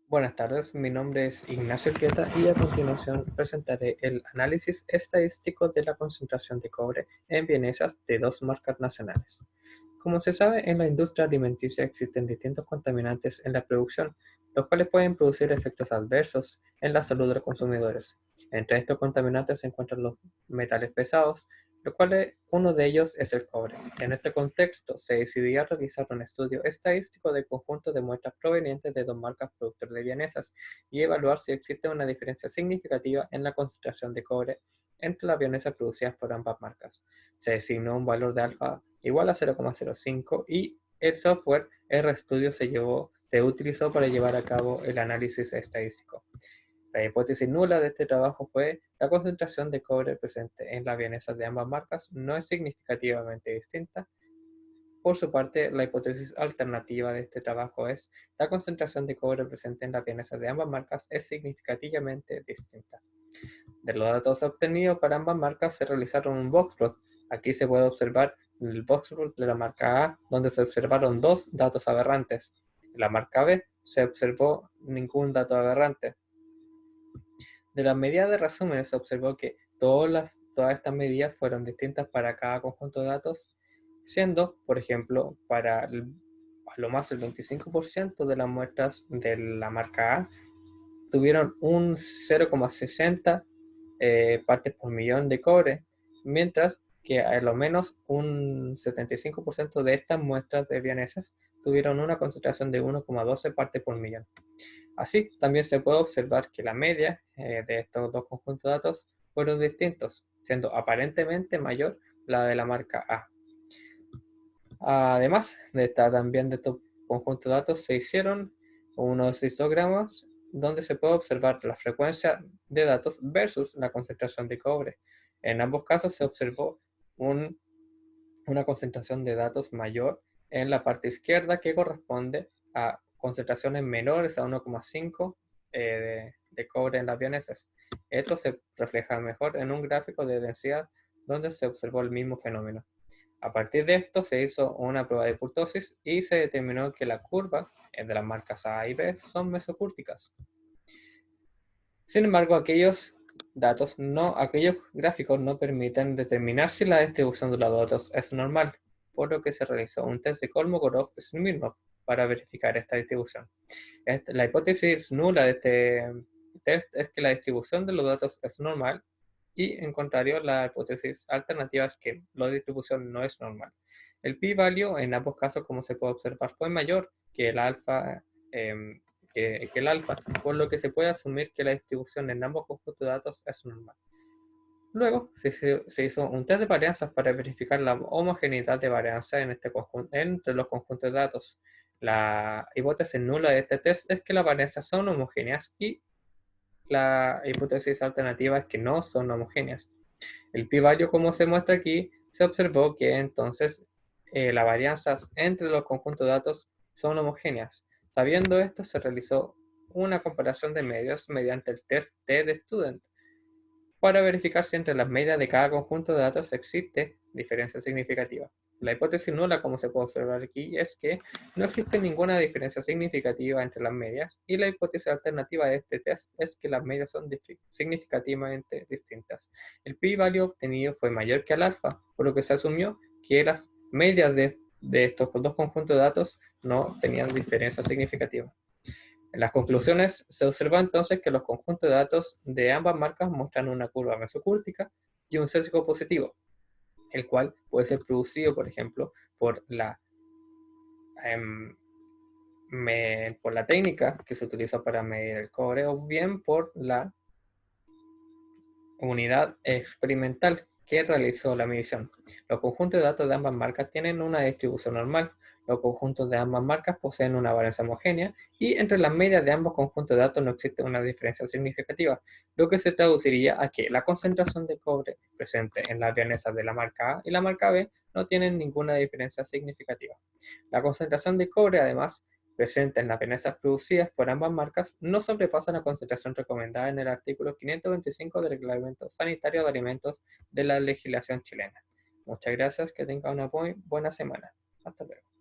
Buenas tardes, mi nombre es Ignacio Urquieta y a continuación presentaré el análisis estadístico de la concentración de cobre en vienesas de dos marcas nacionales. Como se sabe, en la industria alimenticia existen distintos contaminantes en la producción, los cuales pueden producir efectos adversos en la salud de los consumidores. Entre estos contaminantes se encuentran los metales pesados, los cuales uno de ellos es el cobre. En este contexto, se decidió realizar un estudio estadístico del conjunto de muestras provenientes de dos marcas productoras de vienesas y evaluar si existe una diferencia significativa en la concentración de cobre entre las vienesas producidas por ambas marcas. Se designó un valor de alfa igual a 0,05 y el software RStudio se utilizó para llevar a cabo el análisis estadístico. La hipótesis nula de este trabajo fue la concentración de cobre presente en las vienesas de ambas marcas no es significativamente distinta. Por su parte, la hipótesis alternativa de este trabajo es la concentración de cobre presente en las vienesas de ambas marcas es significativamente distinta. De los datos obtenidos para ambas marcas se realizaron un boxplot. Aquí se puede observar el boxplot de la marca A, donde se observaron dos datos aberrantes. En la marca B se observó ningún dato aberrante. De las medidas de resumen se observó que todas estas medidas fueron distintas para cada conjunto de datos, siendo, por ejemplo, a lo más el 25% de las muestras de la marca A tuvieron un 0,60 partes por millón de cobre, mientras que a lo menos un 75% de estas muestras de vienesas tuvieron una concentración de 1,12 partes por millón. Así, también se puede observar que la media de estos dos conjuntos de datos fueron distintos, siendo aparentemente mayor la de la marca A. Además también de estos conjuntos de datos, se hicieron unos histogramas donde se puede observar la frecuencia de datos versus la concentración de cobre. En ambos casos se observó una concentración de datos mayor en la parte izquierda que corresponde a concentraciones menores a 1,5 de cobre en las vienesas. Esto se refleja mejor en un gráfico de densidad donde se observó el mismo fenómeno. A partir de esto se hizo una prueba de kurtosis y se determinó que la curva de las marcas A y B son mesocúrticas. Sin embargo, aquellos gráficos no permiten determinar si la distribución de los datos es normal, por lo que se realizó un test de Kolmogorov-Smirnov para verificar esta distribución. La hipótesis nula de este test es que la distribución de los datos es normal y, en contrario, la hipótesis alternativa es que la distribución no es normal. El p-value en ambos casos, como se puede observar, fue mayor que el alfa, por lo que se puede asumir que la distribución en ambos conjuntos de datos es normal. Luego se hizo un test de varianzas para verificar la homogeneidad de varianza entre los conjuntos de datos. La hipótesis nula de este test es que las varianzas son homogéneas y la hipótesis alternativa es que no son homogéneas. El p-value, como se muestra aquí, se observó que entonces las varianzas entre los conjuntos de datos son homogéneas. Sabiendo esto, se realizó una comparación de medios mediante el test T-de-Student para verificar si entre las medias de cada conjunto de datos existe diferencia significativa. La hipótesis nula, como se puede observar aquí, es que no existe ninguna diferencia significativa entre las medias y la hipótesis alternativa de este test es que las medias son significativamente distintas. El p-value obtenido fue mayor que el alfa, por lo que se asumió que las medias de estos dos conjuntos de datos no tenían diferencia significativa. En las conclusiones, se observa entonces que los conjuntos de datos de ambas marcas muestran una curva mesocúrtica y un sesgo positivo, el cual puede ser producido, por ejemplo, em, por la técnica que se utiliza para medir el cobre o bien por la unidad experimental que realizó la medición. Los conjuntos de datos de ambas marcas tienen una distribución normal. Los conjuntos de ambas marcas poseen una varianza homogénea y entre las medias de ambos conjuntos de datos no existe una diferencia significativa, lo que se traduciría a que la concentración de cobre presente en las vienesas de la marca A y la marca B no tienen ninguna diferencia significativa. La concentración de cobre, además, presente en las vienesas producidas por ambas marcas no sobrepasa la concentración recomendada en el artículo 525 del Reglamento Sanitario de Alimentos de la legislación chilena. Muchas gracias, que tenga una muy buena semana. Hasta luego.